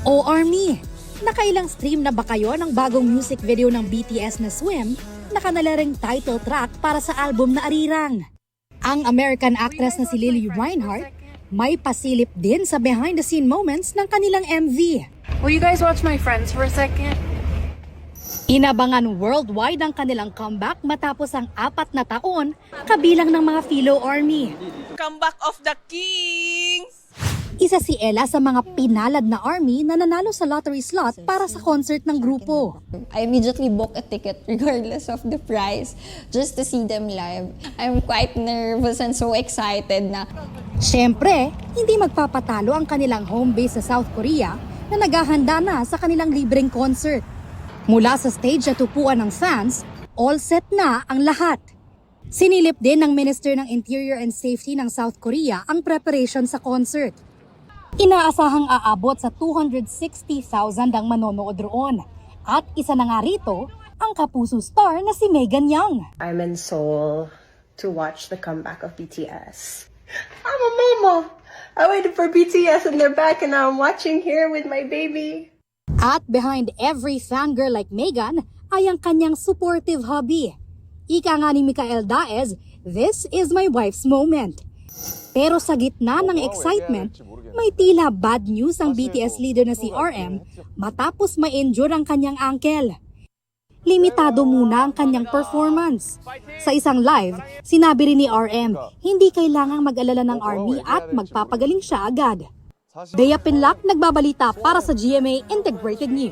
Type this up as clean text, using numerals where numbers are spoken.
O Army, nakailang stream na ba kayo ng bagong music video ng BTS na Swim na kanila ring title track para sa album na Arirang? Ang American actress na si Lily Reinhart may pasilip din sa behind-the-scene moments ng kanilang MV. Will you guys watch my friends for a second? Inabangan worldwide ang kanilang comeback matapos ang 4 na taon kabilang ng mga Philo Army. Comeback of the Kings! Isa si Ella sa mga pinalad na army na nanalo sa lottery slot para sa concert ng grupo. I immediately booked a ticket regardless of the price just to see them live. I'm quite nervous and so excited na. Siyempre, hindi magpapatalo ang kanilang home base sa South Korea na naghahanda na sa kanilang libreng concert. Mula sa stage at upuan ng fans, all set na ang lahat. Sinilip din ng Minister ng Interior and Safety ng South Korea ang preparation sa concert. Inaasahang aabot sa 260,000 ang manonood roon. At isa na nga rito, ang kapuso star na si Megan Young. I'm in Seoul to watch the comeback of BTS. I'm a mama. I waited for BTS and they're back and now I'm watching here with my baby. At behind every fangirl like Megan ay ang kanyang supportive hubby. Ika nga ni Mikael Daez, "This is my wife's moment." Pero sa gitna ng excitement, may tila bad news ang BTS leader na si RM matapos ma-injure ang kanyang ankle. Limitado muna ang kanyang performance. Sa isang live, sinabi rin ni RM, hindi kailangang mag-alala ng army at magpapagaling siya agad. Bea Pinlac, nagbabalita para sa GMA Integrated News.